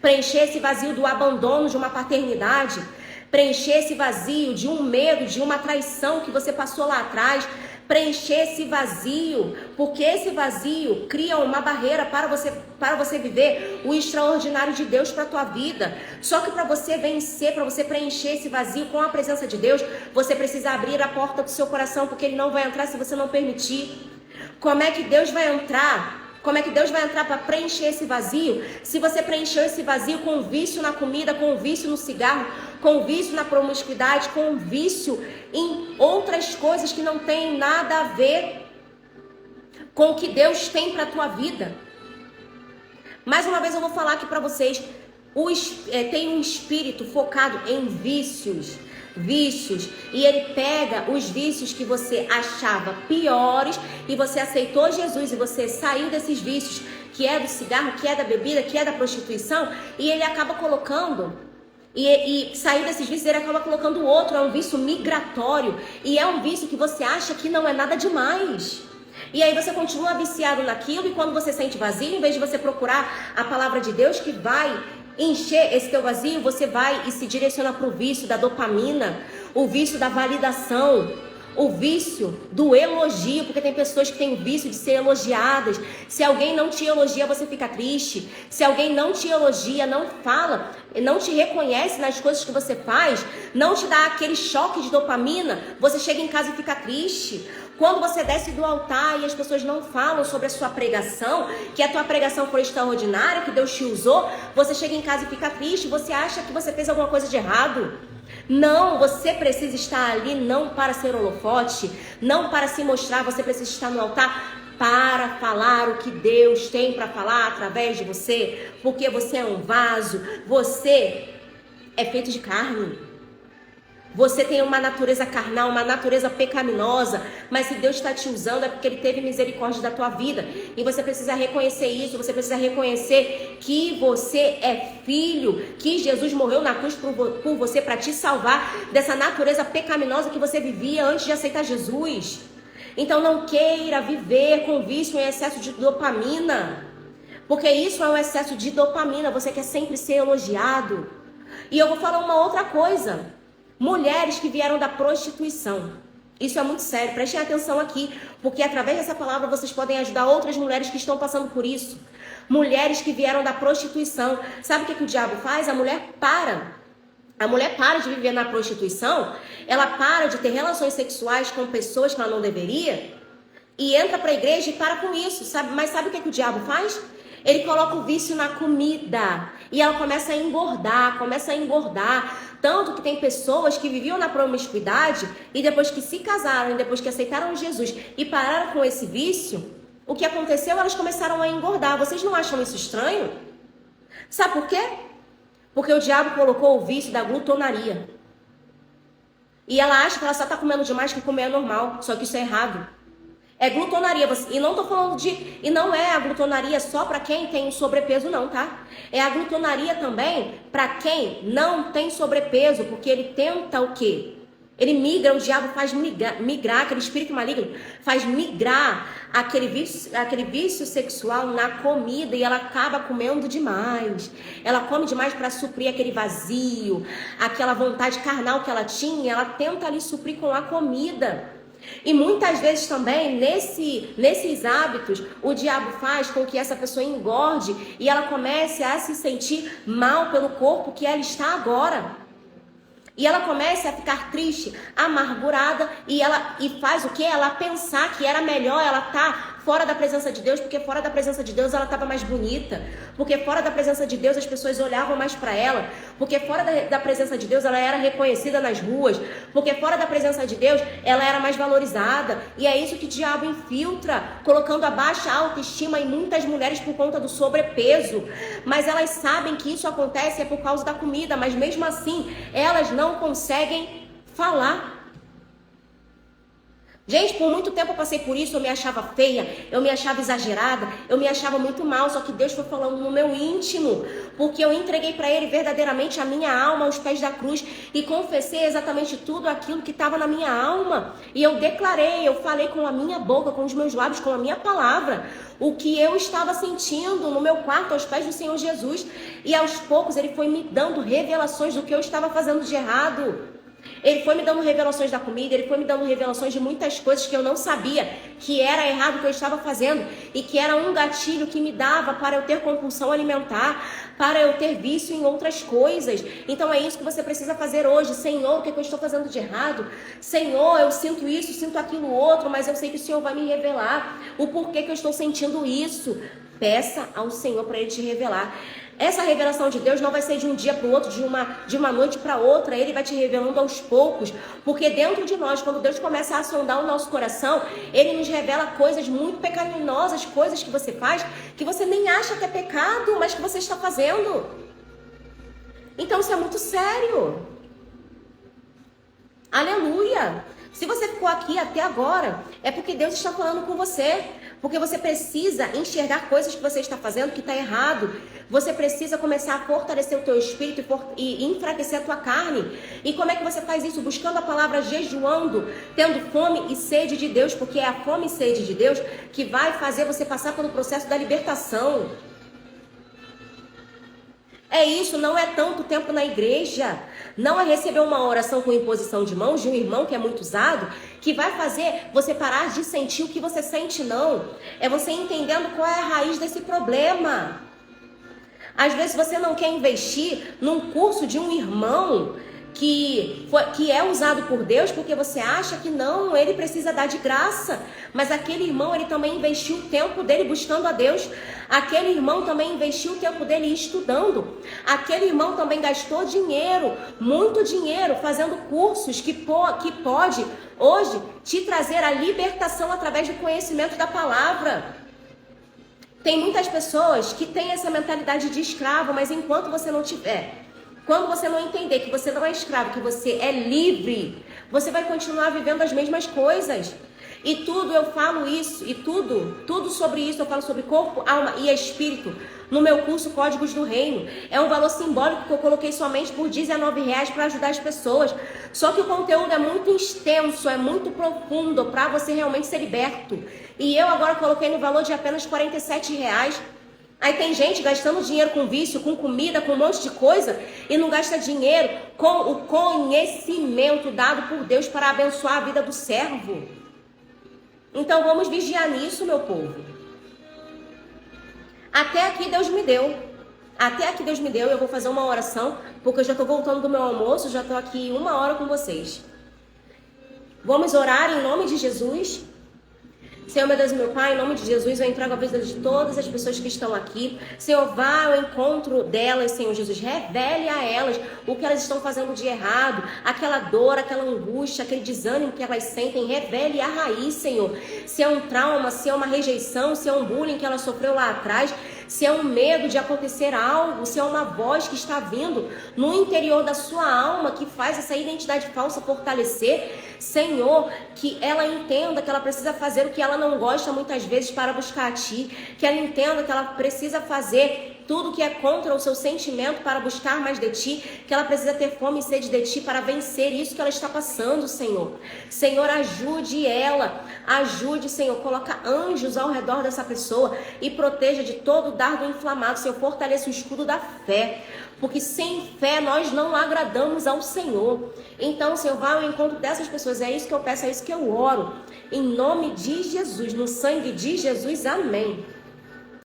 preencher esse vazio do abandono de uma paternidade, preencher esse vazio de um medo, de uma traição que você passou lá atrás. Preencher esse vazio, porque esse vazio cria uma barreira para você viver o extraordinário de Deus para a tua vida. Só que para você vencer, para você preencher esse vazio com a presença de Deus, você precisa abrir a porta do seu coração, porque Ele não vai entrar se você não permitir. Como é que Deus vai entrar? Como é que Deus vai entrar para preencher esse vazio? Se você preencheu esse vazio com vício na comida, com vício no cigarro, com vício na promiscuidade, com vício em outras coisas que não tem nada a ver com o que Deus tem para a tua vida. Mais uma vez eu vou falar aqui para vocês, tem um espírito focado em vícios, e ele pega os vícios que você achava piores e você aceitou Jesus e você saiu desses vícios, que é do cigarro, que é da bebida, que é da prostituição, e ele acaba colocando e saiu desses vícios, ele acaba colocando outro. É um vício migratório e é um vício que você acha que não é nada demais. E aí você continua viciado naquilo, e quando você sente vazio, em vez de você procurar a palavra de Deus que vai encher esse teu vazio, você vai e se direciona para o vício da dopamina, o vício da validação, o vício do elogio, porque tem pessoas que têm o vício de ser elogiadas. Se alguém não te elogia, você fica triste. Se alguém não te elogia, não fala, não te reconhece nas coisas que você faz, não te dá aquele choque de dopamina, você chega em casa e fica triste. Quando você desce do altar e as pessoas não falam sobre a sua pregação, que a tua pregação foi extraordinária, que Deus te usou, você chega em casa e fica triste, você acha que você fez alguma coisa de errado. Não, você precisa estar ali não para ser holofote, não para se mostrar, você precisa estar no altar para falar o que Deus tem para falar através de você, porque você é um vaso, você é feito de carne. Você tem uma natureza carnal, uma natureza pecaminosa, mas se Deus está te usando é porque Ele teve misericórdia da tua vida. E você precisa reconhecer isso, você precisa reconhecer que você é filho, que Jesus morreu na cruz por você para te salvar dessa natureza pecaminosa que você vivia antes de aceitar Jesus. Então não queira viver com vício em excesso de dopamina, porque isso é um excesso de dopamina, você quer sempre ser elogiado. E eu vou falar uma outra coisa. Mulheres que vieram da prostituição. Isso é muito sério, prestem atenção aqui, porque através dessa palavra vocês podem ajudar outras mulheres que estão passando por isso. Mulheres que vieram da prostituição. Sabe o que o diabo faz? A mulher para de viver na prostituição, ela para de ter relações sexuais com pessoas que ela não deveria, e entra para a igreja e para com isso, sabe? Mas sabe o que o diabo faz? Ele coloca o vício na comida, e ela começa a engordar. Tanto que tem pessoas que viviam na promiscuidade e depois que se casaram, e depois que aceitaram Jesus e pararam com esse vício, o que aconteceu? Elas começaram a engordar. Vocês não acham isso estranho? Sabe por quê? Porque o diabo colocou o vício da glutonaria. E ela acha que ela só está comendo demais, que comer é normal. Só que isso é errado. É glutonaria. E não tô falando de... E não é a glutonaria só para quem tem sobrepeso, não, tá? É a glutonaria também para quem não tem sobrepeso, porque ele tenta o quê? Ele migra, o diabo faz migrar, aquele espírito maligno faz migrar aquele vício sexual na comida, e ela acaba comendo demais. Ela come demais para suprir aquele vazio, aquela vontade carnal que ela tinha, ela tenta ali suprir com a comida. E muitas vezes também, nesses hábitos, o diabo faz com que essa pessoa engorde e ela comece a se sentir mal pelo corpo que ela está agora. E ela começa a ficar triste, amargurada, e faz o quê? Ela pensar que era melhor ela estar fora da presença de Deus, porque fora da presença de Deus ela estava mais bonita, porque fora da presença de Deus as pessoas olhavam mais para ela, porque fora da presença de Deus ela era reconhecida nas ruas, porque fora da presença de Deus ela era mais valorizada. E é isso que o diabo infiltra, colocando a baixa autoestima em muitas mulheres por conta do sobrepeso. Mas elas sabem que isso acontece é por causa da comida, mas mesmo assim elas não conseguem falar. Gente, por muito tempo eu passei por isso, eu me achava feia, eu me achava exagerada, eu me achava muito mal, só que Deus foi falando no meu íntimo, porque eu entreguei para Ele verdadeiramente a minha alma aos pés da cruz e confessei exatamente tudo aquilo que estava na minha alma. E eu declarei, eu falei com a minha boca, com os meus lábios, com a minha palavra, o que eu estava sentindo no meu quarto aos pés do Senhor Jesus. E aos poucos Ele foi me dando revelações do que eu estava fazendo de errado. Ele foi me dando revelações da comida, ele foi me dando revelações de muitas coisas que eu não sabia, que era errado o que eu estava fazendo, e que era um gatilho que me dava para eu ter compulsão alimentar, para eu ter vício em outras coisas. Então é isso que você precisa fazer hoje. Senhor, o que eu estou fazendo de errado? Senhor, eu sinto isso, sinto aquilo outro, mas eu sei que o Senhor vai me revelar o porquê que eu estou sentindo isso. Peça ao Senhor para Ele te revelar. Essa revelação de Deus não vai ser de um dia para o outro, de uma noite para outra. Ele vai te revelando aos poucos, porque dentro de nós, quando Deus começa a sondar o nosso coração, Ele nos revela coisas muito pecaminosas, coisas que você faz, que você nem acha que é pecado, mas que você está fazendo. Então isso é muito sério. Aleluia! Se você ficou aqui até agora, é porque Deus está falando com você. Porque você precisa enxergar coisas que você está fazendo que está errado. Você precisa começar a fortalecer o teu espírito e enfraquecer a tua carne. E como é que você faz isso? Buscando a palavra, jejuando, tendo fome e sede de Deus. Porque é a fome e sede de Deus que vai fazer você passar pelo processo da libertação. É isso, não é tanto tempo na igreja. Não é receber uma oração com imposição de mãos de um irmão que é muito usado, que vai fazer você parar de sentir o que você sente, não. É você entendendo qual é a raiz desse problema. Às vezes você não quer investir num curso de um irmão que é usado por Deus, porque você acha que não, ele precisa dar de graça. Mas aquele irmão, ele também investiu o tempo dele buscando a Deus. Aquele irmão também investiu o tempo dele estudando. Aquele irmão também gastou dinheiro, muito dinheiro, fazendo cursos que pode hoje te trazer a libertação através do conhecimento da palavra. Tem muitas pessoas que têm essa mentalidade de escravo, mas enquanto você não tiver... Quando você não entender que você não é escravo, que você é livre, você vai continuar vivendo as mesmas coisas. E tudo eu falo isso, e tudo sobre isso eu falo sobre corpo, alma e espírito no meu curso Códigos do Reino. É um valor simbólico que eu coloquei somente por R$19 para ajudar as pessoas. Só que o conteúdo é muito extenso, é muito profundo para você realmente ser liberto. E eu agora coloquei no valor de apenas R$47. Aí tem gente gastando dinheiro com vício, com comida, com um monte de coisa e não gasta dinheiro com o conhecimento dado por Deus para abençoar a vida do servo. Então vamos vigiar nisso, meu povo. Até aqui Deus me deu. Até aqui Deus me deu. Eu vou fazer uma oração, porque eu já estou voltando do meu almoço, já estou aqui 1 hora com vocês. Vamos orar em nome de Jesus. Senhor, meu Deus e meu Pai, em nome de Jesus, eu entrego a vida de todas as pessoas que estão aqui. Senhor, vá ao encontro delas, Senhor Jesus. Revele a elas o que elas estão fazendo de errado, aquela dor, aquela angústia, aquele desânimo que elas sentem. Revele a raiz, Senhor. Se é um trauma, se é uma rejeição, se é um bullying que ela sofreu lá atrás. se é um medo de acontecer algo, se é uma voz que está vindo no interior da sua alma que faz essa identidade falsa fortalecer, Senhor, que ela entenda que ela precisa fazer o que ela não gosta muitas vezes para buscar a Ti, que ela entenda que ela precisa fazer tudo que é contra o seu sentimento para buscar mais de Ti, que ela precisa ter fome e sede de Ti para vencer isso que ela está passando, Senhor. Senhor, ajude ela, ajude, Senhor, coloca anjos ao redor dessa pessoa e proteja de todo dardo inflamado, Senhor, fortaleça o escudo da fé, porque sem fé nós não agradamos ao Senhor. Então, Senhor, vá ao encontro dessas pessoas, é isso que eu peço, é isso que eu oro, em nome de Jesus, no sangue de Jesus, amém.